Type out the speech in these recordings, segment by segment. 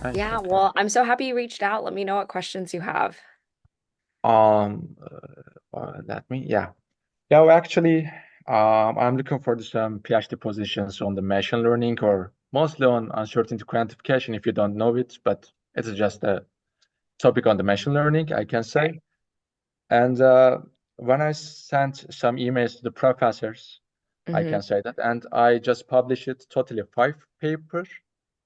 Nice. Yeah, Okay. well, I'm so happy you reached out. Let me know what questions you have. Um, Let me, yeah. Yeah, well, actually, I'm looking for some PhD positions on the machine learning or mostly on uncertainty quantification if you don't know it, but it's just a topic on the machine learning, I can say. And when I sent some emails to the professors, I Hmm. can say that, and I just published it totally five papers,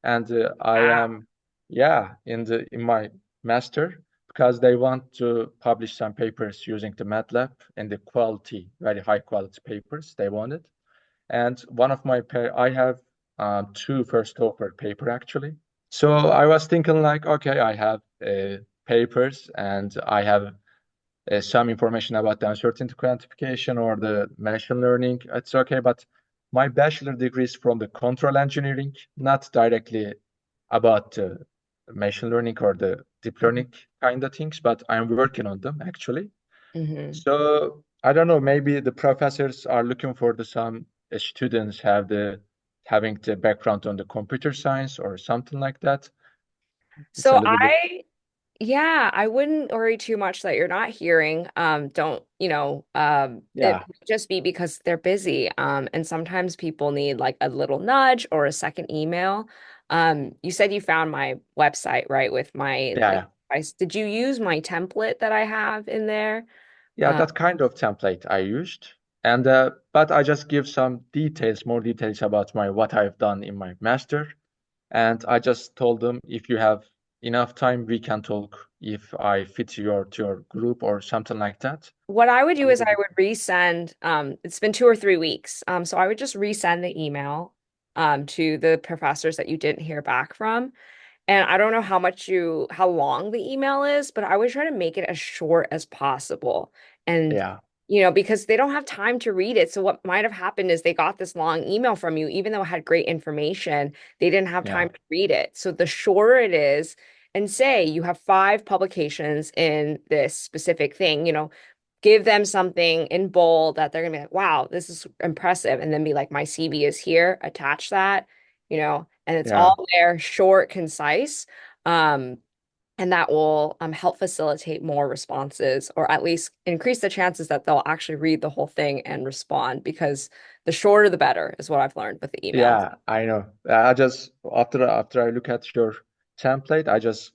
and I Wow. am, yeah, in my master because they want to publish some papers using the MATLAB and the quality, very high quality papers they wanted. And one of my I have two first offer paper actually. So I was thinking like, okay, I have papers and I have some information about the uncertainty quantification or the machine learning, it's okay. But my bachelor degree is from the control engineering, not directly about machine learning or the deep learning kind of things, but I'm working on them actually. Hmm. So I don't know, maybe the professors are looking for some students have the having the background on the computer science or something like that. It's a So little bit, yeah, I wouldn't worry too much that you're not hearing. Don't, it yeah, might just be because they're busy. And sometimes people need like a little nudge or a second email. You said you found my website, right, with my yeah, like yeah. advice. Did you use my template that I have in there? Yeah, Uh, that kind of template I used. And but I just give some details, more details about my what I've done in my master. And I just told them if you have enough time, we can talk if I fit to your group or something like that. What I would A do is little I bit. would resend, it's been 2 or 3 weeks. So I would just resend the email to the professors that you didn't hear back from. And I don't know how long the email is, but I would try to make it as short as possible. And, Yeah, because they don't have time to read it. So what might have happened is they got this long email from you, even though it had great information, they didn't have yeah, time to read it. So the shorter it is, and say you have 5 publications in this specific thing, give them something in bold that they're gonna be like, wow, this is impressive. And then be like, my CV is here, attach that, and it's yeah. all there, short, concise. Um, and that will help facilitate more responses or at least increase the chances that they'll actually read the whole thing and respond because the shorter the better is what I've learned with the emails. Yeah, I know. I just after I look at your template, I just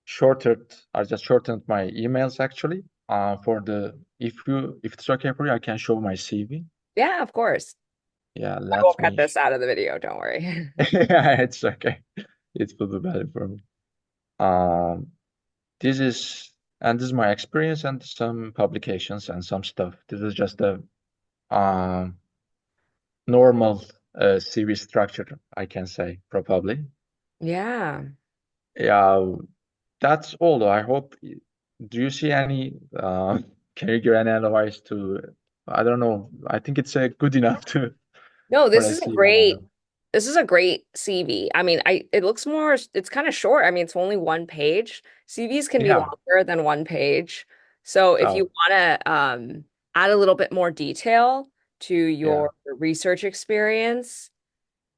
shortened my emails actually. For the if it's okay for you, I can show my CV. Yeah, of course. Yeah, I let won't cut me. this out of the video, don't worry. Yeah, it's okay. It will be better for me. Um, this is this is my experience and some publications and some stuff. This is just a um normal CV structure, I can say, probably. Yeah. Yeah, that's all. I hope. Do you see any? Can you give any advice to? I don't know. I think it's good enough to No, for a CV. I don't know. this is a great CV. I mean, it looks more, it's kind of short. I mean, it's only 1 page. CVs can be Yeah. longer than 1 page. So if you Oh, want to add a little bit more detail to yeah. your research experience,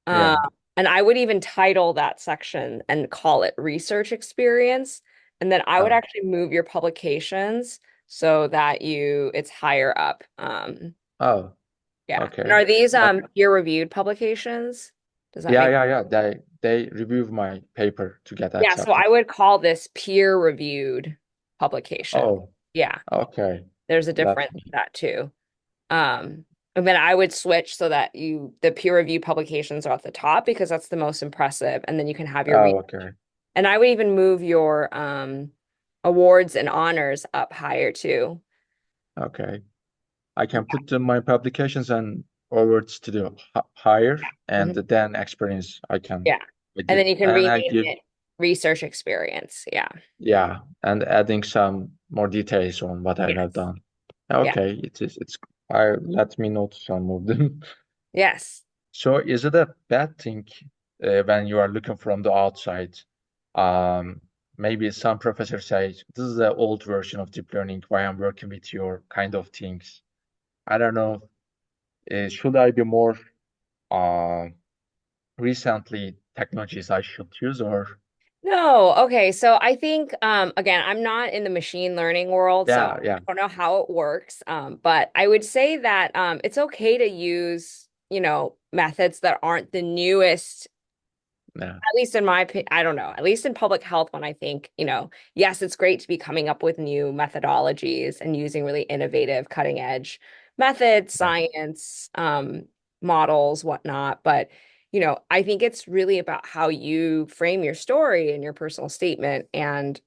uh, Yeah. and I would even title that section and call it research experience. And then I would Oh, actually move your publications so that it's higher up. oh, Yeah. And okay. are these But peer-reviewed publications? Does that yeah, make yeah, yeah. They review my paper to get Yeah, so accepted. I would call this peer-reviewed publication. Oh, Yeah, okay. there's a Let difference in me. that too. And then I would switch so that the peer-reviewed publications are at the top because that's the most impressive, and then you can have your Oh, okay. and I would even move your awards and honors up higher too. Okay. I can put my publications and forwards to the higher, and Mhm. then experience Yeah. I And give then you can and I rename give it research experience. Yeah. yeah, and adding some more details on what I have Yes. done. Yeah. Okay, it's I let me note some of them. Yes. So is it a bad thing when you are looking from the outside? Um, Maybe some professors say this is the old version of deep learning. Why I'm working with your kind of things. I don't know. Should I be more uh, recently technologies I should use or? No, okay. So I think again, I'm not in the machine learning world, so Yeah, I yeah, don't know how it works. But I would say that it's okay to use, methods that aren't the newest, yeah, at least in my opinion. I don't know, at least in public health, when I think, yes, it's great to be coming up with new methodologies and using really innovative, cutting edge methods, yeah, science, models, whatnot. But, I think it's really about how you frame your story and your personal statement and,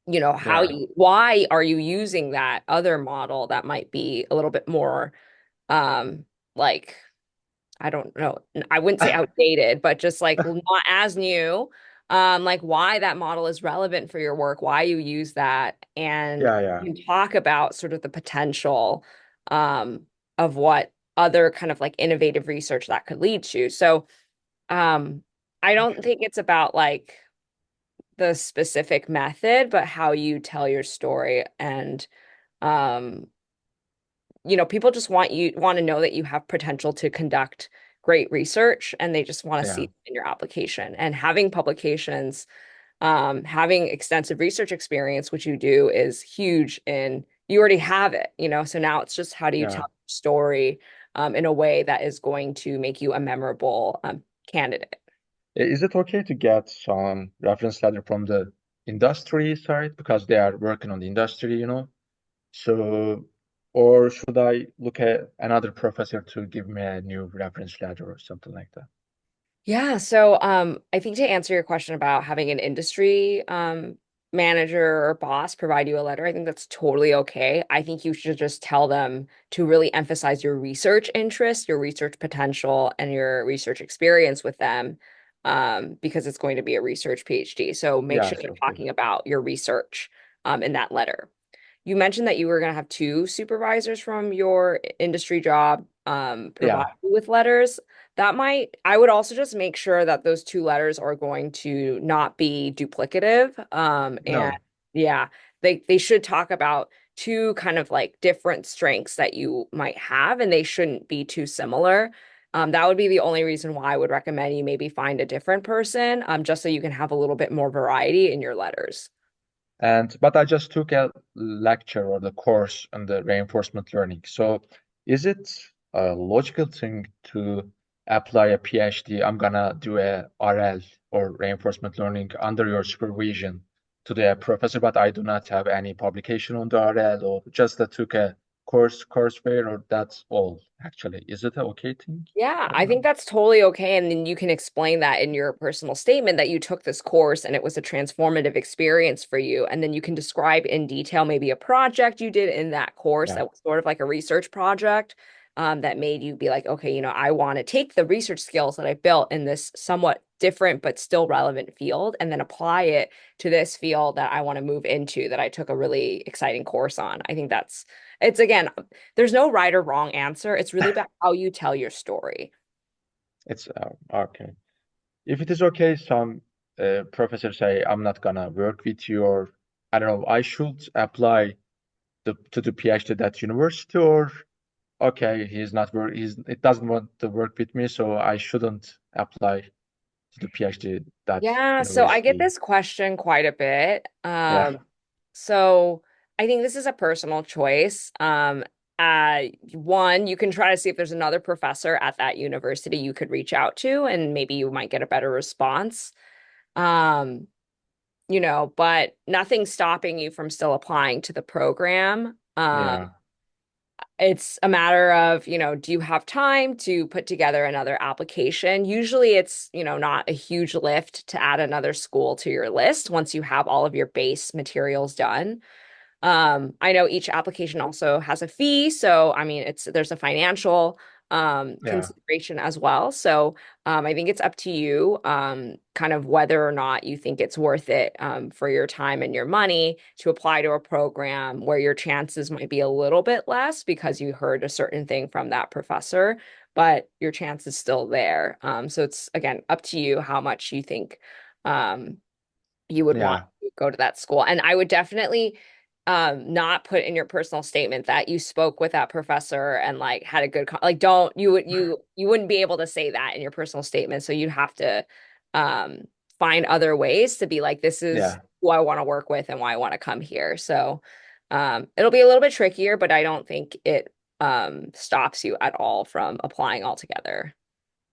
yeah. why are you using that other model that might be a little bit more, like, I don't know. I wouldn't say outdated, but just like not as new. Like why that model is relevant for your work, why you use that, and Yeah, yeah, you can talk about sort of the potential um, of what other kind of like innovative research that could lead to. So um, I don't think it's about like the specific method, but how you tell your story and um, people just want to know that you have potential to conduct great research and they just want to see yeah. it in your application. And having publications, having extensive research experience, which you do, is huge in you already have it, so now it's just how do you tell Yeah. your story in a way that is going to make you a memorable candidate. Is it okay to get some reference letter from the industry side because they are working on the industry, you know? So, or should I look at another professor to give me a new reference letter or something like that? Yeah, so I think to answer your question about having an industry manager or boss provide you a letter, I think that's totally okay. I think you should just tell them to really emphasize your research interest, your research potential, and your research experience with them, because it's going to be a research PhD. So make sure Yes, you're of course. talking about your research in that letter. You mentioned that you were going to have two supervisors from your industry job provide Yeah, you with letters. I would also just make sure that those two letters are going to not be duplicative. And no. yeah, they should talk about two kind of like different strengths that you might have, and they shouldn't be too similar. That would be the only reason why I would recommend you maybe find a different person, just so you can have a little bit more variety in your letters. And but I just took a lecture or the course on the reinforcement learning. So is it a logical thing to apply a PhD? I'm gonna do a RL or reinforcement learning under your supervision to the professor, but I do not have any publication on the RL or just took a courseware or that's all actually. Is it a okay thing? Yeah, I don't I know. think that's totally okay. And then you can explain that in your personal statement that you took this course and it was a transformative experience for you. And then you can describe in detail maybe a project you did in that course Yeah. that was sort of like a research project that made you be like, okay, I want to take the research skills that I built in this somewhat different but still relevant field and then apply it to this field that I want to move into that I took a really exciting course on. I think it's again, there's no right or wrong answer. It's really about how you tell your story. It's okay. If it is okay, some professors say, I'm not gonna work with you, or I don't know, I should apply to the PhD at that university, or okay, it doesn't want to work with me, so I shouldn't apply to the PhD that Yeah, so I get university. this question quite a bit. Yeah, So I think this is a personal choice. One, you can try to see if there's another professor at that university you could reach out to, and maybe you might get a better response. Um, but nothing's stopping you from still applying to the program. yeah, It's a matter of, do you have time to put together another application? Usually it's, not a huge lift to add another school to your list once you have all of your base materials done. I know each application also has a fee, so I mean there's a financial yeah, consideration as well. So I think it's up to you, kind of whether or not you think it's worth it for your time and your money to apply to a program where your chances might be a little bit less because you heard a certain thing from that professor, but your chance is still there. So it's again up to you how much you think um, you would want yeah. to go to that school. And I would definitely not put in your personal statement that you spoke with that professor and like had a good like don't you would you wouldn't be able to say that in your personal statement. So you'd have to find other ways to be like, this is Yeah. who I want to work with and why I want to come here. So it'll be a little bit trickier, but I don't think it stops you at all from applying altogether.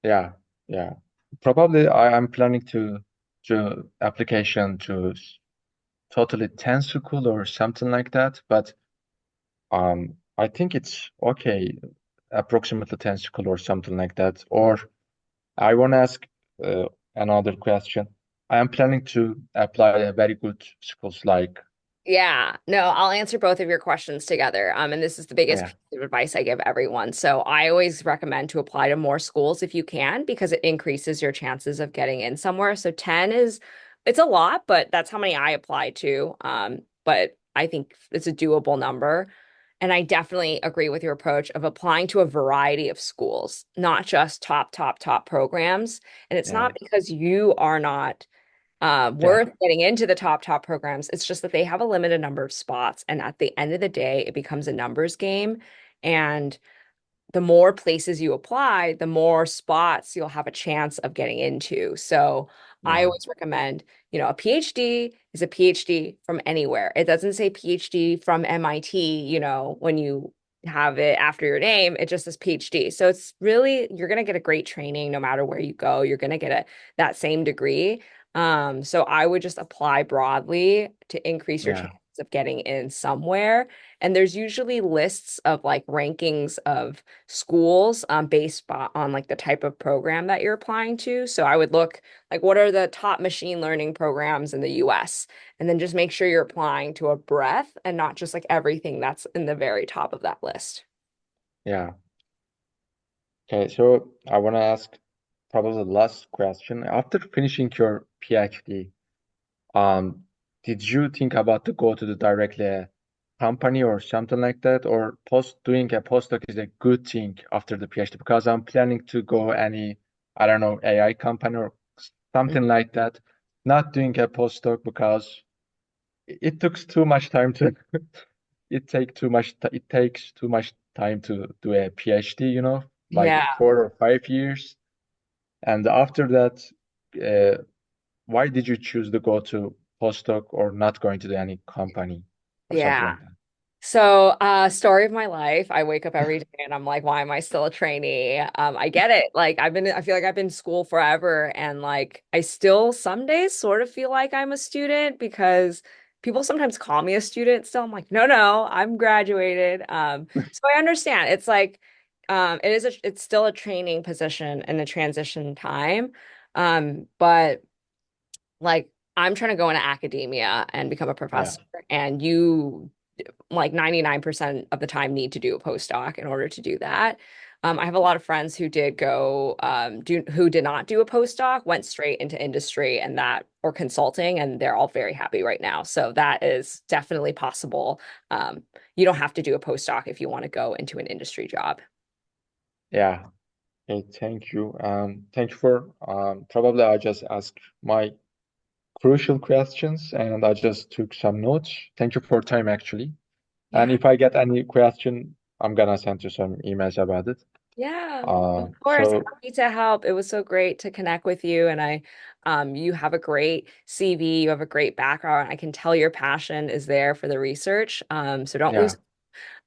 Yeah. Yeah. Probably I'm planning to do application to totally 10 school or something like that, but I think it's okay, approximately 10 school or something like that. Or I want to ask uh, another question. I am planning to apply a very good schools like, Yeah, no, I'll answer both of your questions together. And this is the biggest yeah, piece of advice I give everyone. So I always recommend to apply to more schools if you can, because it increases your chances of getting in somewhere. So 10 is, it's a lot, but that's how many I apply to. But I think it's a doable number. And I definitely agree with your approach of applying to a variety of schools, not just top programs. And it's yeah, not because you are not yeah, worth getting into the top programs. It's just that they have a limited number of spots. And at the end of the day, it becomes a numbers game. And the more places you apply, the more spots you'll have a chance of getting into. So I yeah, always recommend, a PhD is a PhD from anywhere. It doesn't say PhD from MIT, when you have it after your name, it just says PhD. So it's really, you're going to get a great training no matter where you go. You're going to get that same degree. So I would just apply broadly to increase your yeah, chances of getting in somewhere. And there's usually lists of like rankings of schools on like the type of program that you're applying to. So I would look like what are the top machine learning programs in the US, and then just make sure you're applying to a breadth and not just like everything that's in the very top of that list. yeah. Okay, so I want to ask probably the last question. After finishing your PhD, Um, did you think about to go to the directly a company or something like that, or post doing a postdoc is a good thing after the PhD? Because I'm planning to go any, I don't know, AI company or something like that. Not doing a postdoc because it takes too much time to it takes too much time to do a PhD, like Yeah. 4 or 5 years. And after that, uh, why did you choose to go to postdoc or not going to any company or something Yeah. like that? So, story of my life. I wake up every day and I'm like, why am I still a trainee? I get it. Like, I feel like I've been in school forever. And like, I still some days sort of feel like I'm a student because people sometimes call me a student still. I'm like, no, I'm graduated. So I understand. It's like, it's still a training position and a transition time. But like, I'm trying to go into academia and become a Yeah, professor, and you like 99% of the time need to do a postdoc in order to do that. I have a lot of friends who did go who did not do a postdoc, went straight into industry and that or consulting, and they're all very happy right now. So that is definitely possible. You don't have to do a postdoc if you want to go into an industry job. yeah. Okay, thank you. Thank you for probably I just asked my crucial questions and I just took some notes. Thank you for time actually. And Yeah. if I get any question, I'm gonna send you some emails about it. Yeah, of course. So Happy to help. It was so great to connect with you. And you have a great CV, you have a great background. I can tell your passion is there for the research. So don't yeah, lose.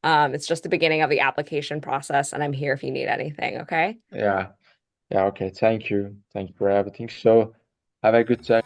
It's just the beginning of the application process, and I'm here if you need anything. Okay. yeah, yeah. Okay, thank you. Thank you for everything. So have a good day.